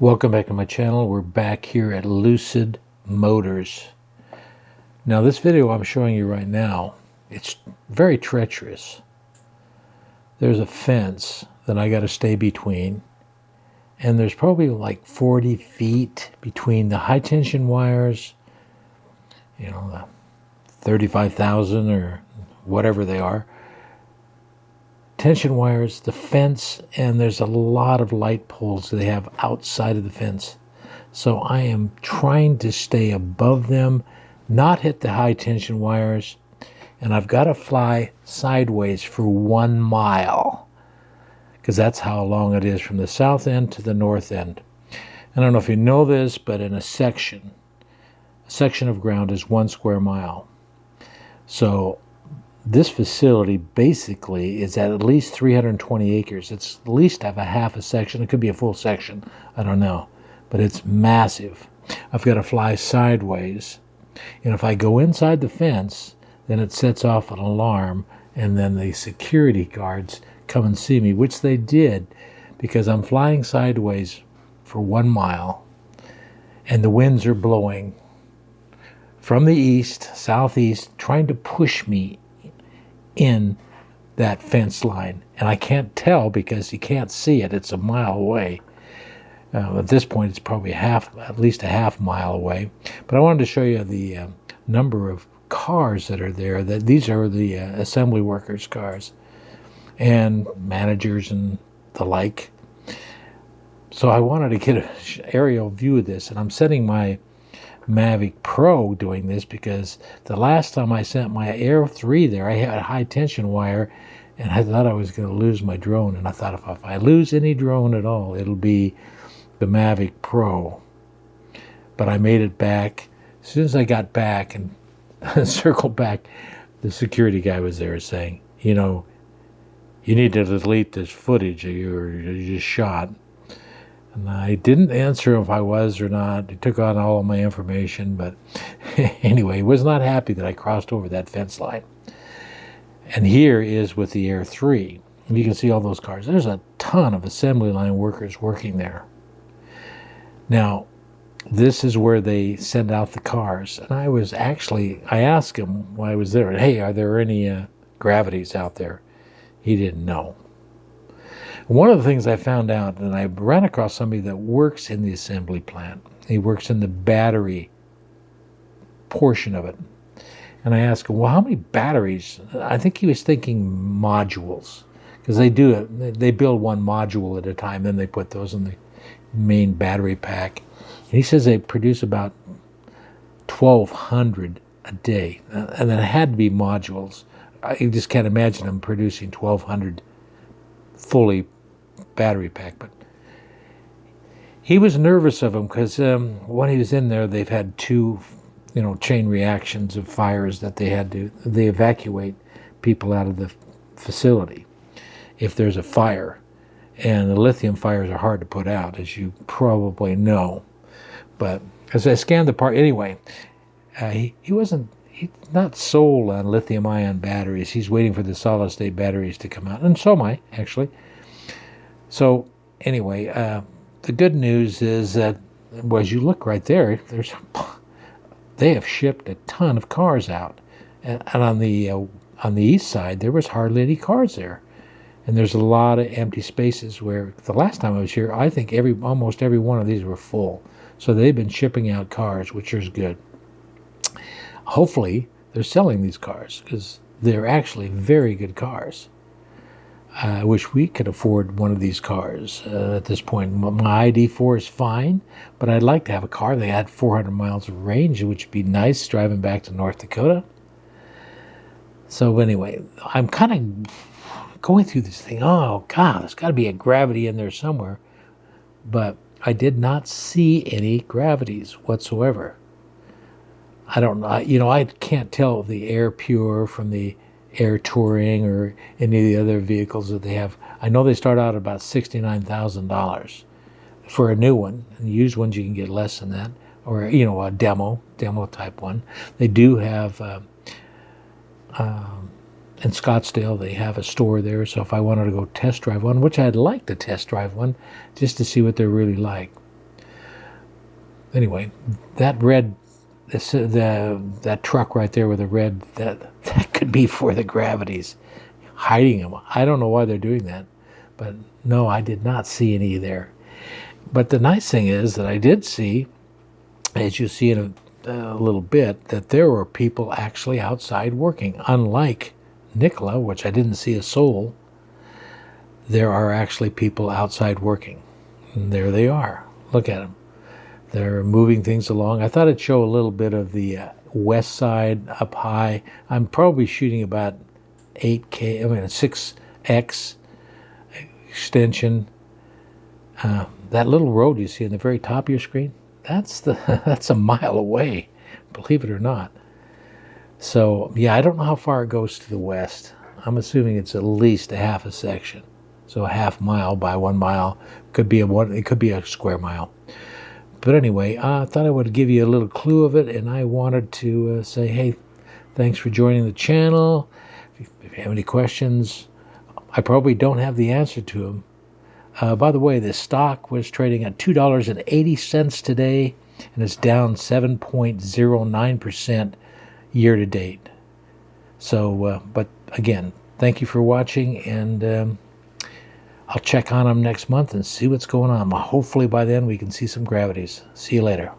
Welcome back to my channel. We're back here at Lucid Motors. Now this video I'm showing you right now, it's very treacherous. There's a fence that I got to stay between, and there's probably like 40 feet between the high tension wires, you know, the 35,000 or whatever they are, tension wires, the fence, and there's a lot of light poles they have outside of the fence. So I am trying to stay above them, not hit the high tension wires, and I've got to fly sideways for 1 mile because that's how long it is from the south end to the north end. I don't know if you know this, but in a section of ground is 1 square mile. So this facility basically is at least 320 acres. It's at least have a half a section. It could be a full section. I don't know. But it's massive. I've got to fly sideways. And if I go inside the fence, then it sets off an alarm, and then the security guards come and see me, which they did because I'm flying sideways for 1 mile, and the winds are blowing from the east, southeast, trying to push me in that fence line, and I can't tell because you can't see it. It's a mile away. At this point it's probably at least a half mile away. But I wanted to show you the number of cars that are there. That these are the assembly workers' cars and managers and the like. So I wanted to get an aerial view of this, and I'm setting my Mavic Pro doing this because the last time I sent my Air 3 there, I had a high tension wire, and I thought I was going to lose my drone. And I thought if I lose any drone at all, it'll be the Mavic Pro. But I made it back. As soon as I got back and circled back, the security guy was there saying, you know, you need to delete this footage you just shot. And I didn't answer if I was or not. He took on all of my information, but anyway, he was not happy that I crossed over that fence line. And here is with the Air 3. You can see all those cars. There's a ton of assembly line workers working there. Now, this is where they send out the cars. And I asked him while I was there, hey, are there any Gravities out there? He didn't know. One of the things I found out, and I ran across somebody that works in the assembly plant. He works in the battery portion of it. And I asked him, well, how many batteries? I think he was thinking modules, because they do it. They build one module at a time, then they put those in the main battery pack. And he says they produce about 1,200 a day. And then it had to be modules. I just can't imagine them producing 1,200 fully battery pack. But he was nervous of them because when he was in there, they've had two chain reactions of fires that they evacuate people out of the facility if there's a fire. And the lithium fires are hard to put out, as you probably know. But as I scanned the part anyway, he's not sold on lithium ion batteries. He's waiting for the solid state batteries to come out, and so am I, actually. So anyway, the good news is that, well, as you look right there, they have shipped a ton of cars out, and on the east side there was hardly any cars there, and there's a lot of empty spaces where the last time I was here, I think almost every one of these were full. So they've been shipping out cars, which is good. Hopefully they're selling these cars because they're actually very good cars. I wish we could afford one of these cars at this point. My ID4 is fine, but I'd like to have a car that had 400 miles of range, which would be nice driving back to North Dakota. So anyway, I'm kind of going through this thing. Oh, God, there's got to be a Gravity in there somewhere. But I did not see any Gravities whatsoever. I don't know. I can't tell the Air Pure from the Air Touring or any of the other vehicles that they have. I know they start out at about $69,000 for a new one. And used ones you can get less than that, or a demo type one. They do have in Scottsdale. They have a store there. So if I wanted to go test drive one, which I'd like to test drive one, just to see what they're really like. Anyway, that red, that truck right there with the red, that could be for the Gravities, hiding them. I don't know why they're doing that, but no, I did not see any there. But the nice thing is that I did see, as you see in a little bit, that there were people actually outside working. Unlike Nikola, which I didn't see a soul, there are actually people outside working. And there they are. Look at them. They're moving things along. I thought I'd show a little bit of the west side up high. I'm probably shooting about 8K, I mean a 6X extension. That little road you see in the very top of your screen, that's a mile away, believe it or not. So yeah, I don't know how far it goes to the west. I'm assuming it's at least a half a section. So a half mile by 1 mile it could be a square mile. But anyway, I thought I would give you a little clue of it, and I wanted to say, hey, thanks for joining the channel. If you have any questions, I probably don't have the answer to them. By the way, the stock was trading at $2.80 today, and it's down 7.09% year to date. So, but again, thank you for watching, and I'll check on them next month and see what's going on. Hopefully by then we can see some Gravities. See you later.